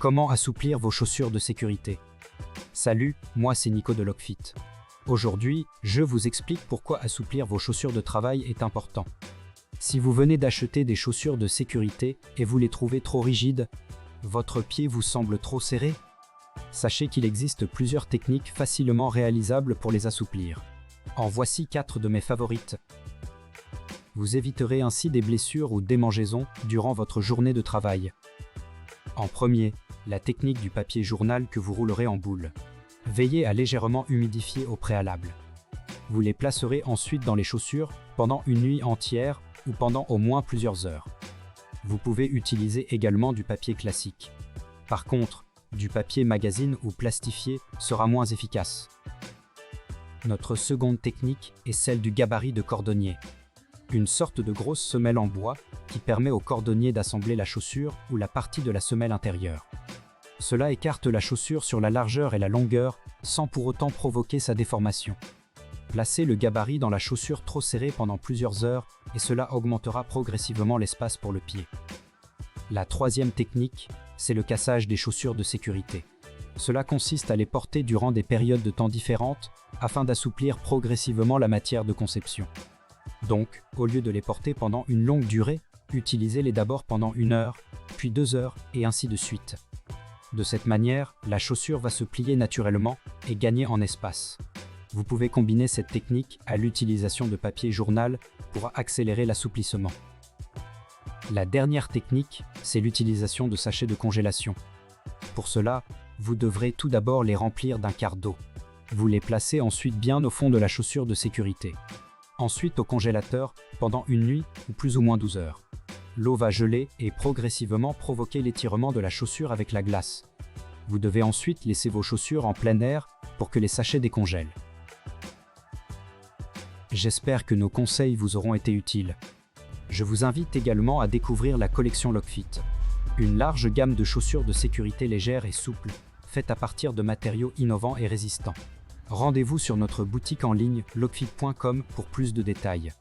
Comment assouplir vos chaussures de sécurité? Salut, moi c'est Nico de Lockfit. Aujourd'hui, je vous explique pourquoi assouplir vos chaussures de travail est important. Si vous venez d'acheter des chaussures de sécurité et vous les trouvez trop rigides, votre pied vous semble trop serré, sachez qu'il existe plusieurs techniques facilement réalisables pour les assouplir. En voici 4 de mes favorites. Vous éviterez ainsi des blessures ou démangeaisons durant votre journée de travail. En premier, la technique du papier journal que vous roulerez en boule. Veillez à légèrement humidifier au préalable. Vous les placerez ensuite dans les chaussures pendant une nuit entière ou pendant au moins plusieurs heures. Vous pouvez utiliser également du papier classique. Par contre, du papier magazine ou plastifié sera moins efficace. Notre seconde technique est celle du gabarit de cordonnier. Une sorte de grosse semelle en bois qui permet au cordonnier d'assembler la chaussure ou la partie de la semelle intérieure. Cela écarte la chaussure sur la largeur et la longueur sans pour autant provoquer sa déformation. Placez le gabarit dans la chaussure trop serrée pendant plusieurs heures et cela augmentera progressivement l'espace pour le pied. La troisième technique, c'est le cassage des chaussures de sécurité. Cela consiste à les porter durant des périodes de temps différentes afin d'assouplir progressivement la matière de conception. Donc, au lieu de les porter pendant une longue durée, utilisez-les d'abord pendant 1 heure, puis 2 heures et ainsi de suite. De cette manière, la chaussure va se plier naturellement et gagner en espace. Vous pouvez combiner cette technique à l'utilisation de papier journal pour accélérer l'assouplissement. La dernière technique, c'est l'utilisation de sachets de congélation. Pour cela, vous devrez tout d'abord les remplir d'un quart d'eau. Vous les placez ensuite bien au fond de la chaussure de sécurité. Ensuite au congélateur pendant une nuit ou plus ou moins 12 heures. L'eau va geler et progressivement provoquer l'étirement de la chaussure avec la glace. Vous devez ensuite laisser vos chaussures en plein air pour que les sachets décongèlent. J'espère que nos conseils vous auront été utiles. Je vous invite également à découvrir la collection Lockfit. Une large gamme de chaussures de sécurité légères et souples, faites à partir de matériaux innovants et résistants. Rendez-vous sur notre boutique en ligne lockfit.com pour plus de détails.